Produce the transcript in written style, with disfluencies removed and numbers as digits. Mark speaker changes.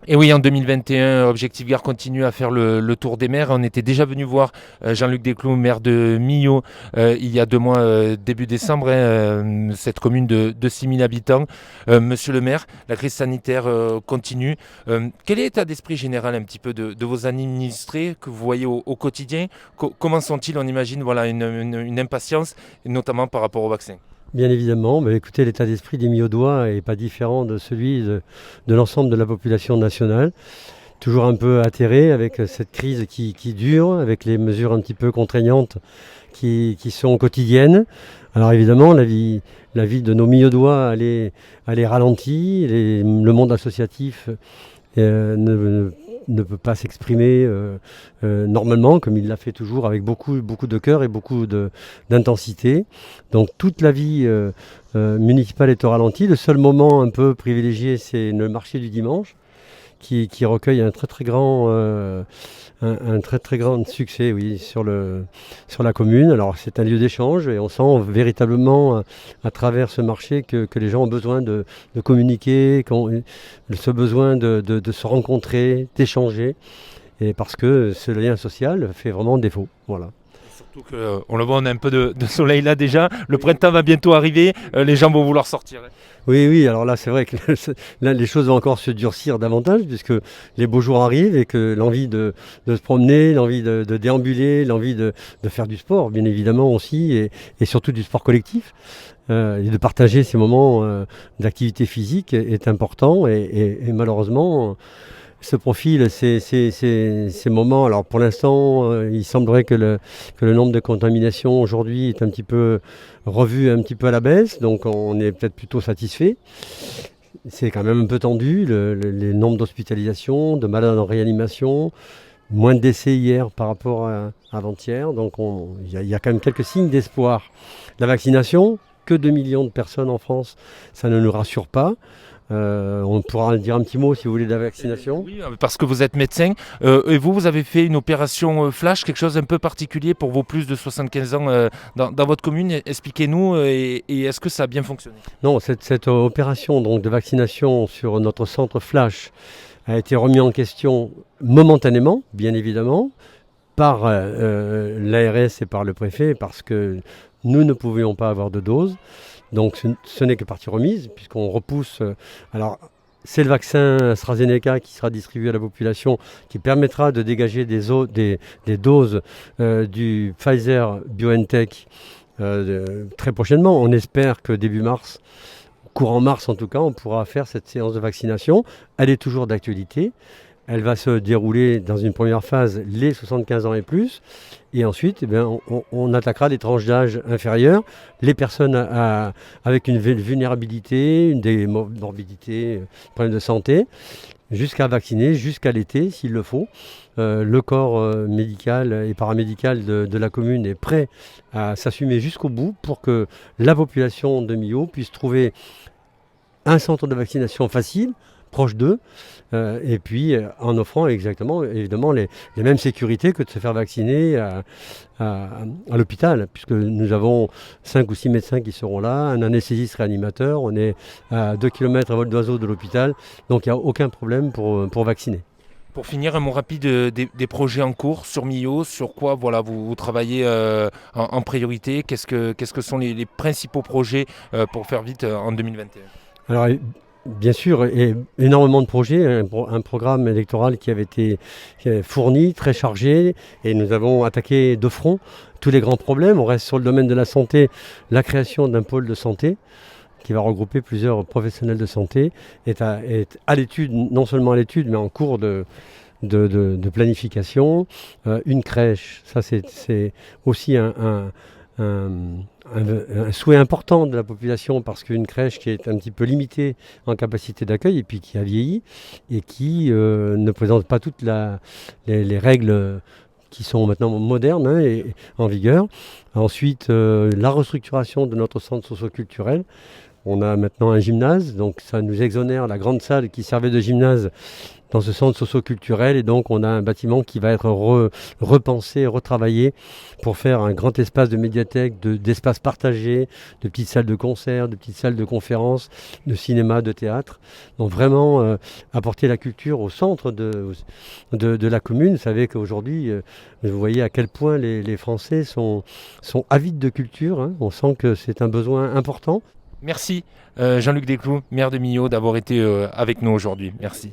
Speaker 1: Et oui, en 2021, Objectif Gare continue à faire le tour des maires. On était déjà venu voir Jean-Luc Desclous, maire de Millau, il y a 2 mois, début décembre, hein, cette commune de 6000 habitants. Monsieur le maire, la crise sanitaire continue. Quel est l'état d'esprit général un petit peu de vos administrés que vous voyez au quotidien? Comment sont-ils? On imagine voilà, une impatience, notamment par rapport au vaccin.
Speaker 2: Bien évidemment, mais écoutez, l'état d'esprit des Miodois n'est pas différent de celui de l'ensemble de la population nationale. Toujours un peu atterré avec cette crise qui dure, avec les mesures un petit peu contraignantes qui sont quotidiennes. Alors évidemment, la vie de nos Miodois, elle est ralentie. Le monde associatif ne peut pas s'exprimer normalement, comme il l'a fait toujours, avec beaucoup, beaucoup de cœur et beaucoup d'intensité. Donc toute la vie municipale est au ralenti. Le seul moment un peu privilégié, c'est le marché du dimanche, qui recueille un très très grand succès, oui, sur la commune. Alors c'est un lieu d'échange et on sent véritablement à travers ce marché que les gens ont besoin de communiquer, ce besoin de se rencontrer, d'échanger, et parce que ce lien social fait vraiment défaut. Voilà.
Speaker 1: Surtout qu'on le voit, on a un peu de soleil là déjà. Le printemps va bientôt arriver, les gens vont vouloir sortir, hein.
Speaker 2: Oui, oui, alors là, c'est vrai que là, les choses vont encore se durcir davantage, puisque les beaux jours arrivent et que l'envie de se promener, l'envie de déambuler, l'envie de faire du sport, bien évidemment aussi, et surtout du sport collectif, et de partager ces moments d'activité physique est important. Et malheureusement, se profilent ces moments. Alors pour l'instant, il semblerait que le nombre de contaminations aujourd'hui est un petit peu revu un petit peu à la baisse, donc on est peut-être plutôt satisfait. C'est quand même un peu tendu, les nombres d'hospitalisations, de malades en réanimation, moins de décès hier par rapport à avant-hier, donc il y a quand même quelques signes d'espoir. La vaccination, que 2 millions de personnes en France, ça ne nous rassure pas. On pourra dire un petit mot si vous voulez de la vaccination.
Speaker 1: Oui, parce que vous êtes médecin, et vous avez fait une opération flash, quelque chose un peu particulier pour vos plus de 75 ans dans votre commune. Expliquez-nous, et est-ce que ça a bien fonctionné?
Speaker 2: Non, cette opération donc, de vaccination sur notre centre Flash a été remise en question momentanément, bien évidemment, par l'ARS et par le préfet, parce que nous ne pouvions pas avoir de doses. Donc ce n'est que partie remise, puisqu'on repousse. Alors, c'est le vaccin AstraZeneca qui sera distribué à la population, qui permettra de dégager des doses du Pfizer BioNTech très prochainement. On espère que début mars, courant mars en tout cas, on pourra faire cette séance de vaccination. Elle est toujours d'actualité. Elle va se dérouler dans une première phase les 75 ans et plus. Et ensuite, eh bien, on attaquera les tranches d'âge inférieures, les personnes avec une vulnérabilité, des morbidités, problèmes de santé, jusqu'à vacciner, jusqu'à l'été s'il le faut. Le corps médical et paramédical de la commune est prêt à s'assumer jusqu'au bout pour que la population de Millau puisse trouver un centre de vaccination facile, proche d'eux, et puis en offrant exactement, évidemment, les mêmes sécurités que de se faire vacciner à l'hôpital, puisque nous avons 5 ou 6 médecins qui seront là, un anesthésiste réanimateur, on est à 2 km à vol d'oiseau de l'hôpital, donc il n'y a aucun problème pour vacciner.
Speaker 1: Pour finir, un mot rapide des projets en cours sur Millau, sur quoi voilà, vous travaillez en priorité, qu'est-ce que sont les principaux projets pour faire vite en 2021?
Speaker 2: Alors, bien sûr, et énormément de projets, un programme électoral qui avait été fourni, très chargé, et nous avons attaqué de front tous les grands problèmes. On reste sur le domaine de la santé, la création d'un pôle de santé qui va regrouper plusieurs professionnels de santé, est à l'étude, non seulement à l'étude, mais en cours de planification. Une crèche, ça c'est aussi un souhait important de la population, parce qu'une crèche qui est un petit peu limitée en capacité d'accueil et puis qui a vieilli et qui ne présente pas toutes les règles qui sont maintenant modernes, hein, et en vigueur. Ensuite, la restructuration de notre centre socio-culturel. On a maintenant un gymnase, donc ça nous exonère la grande salle qui servait de gymnase dans ce centre socio-culturel. Et donc on a un bâtiment qui va être repensé, retravaillé pour faire un grand espace de médiathèque, d'espaces partagés, de petites salles de concert, de petites salles de conférences, de cinéma, de théâtre. Donc vraiment apporter la culture au centre de la commune. Vous savez qu'aujourd'hui, vous voyez à quel point les Français sont avides de culture, hein. On sent que c'est un besoin important.
Speaker 1: Merci Jean-Luc Desclous, maire de Millau, d'avoir été avec nous aujourd'hui. Merci.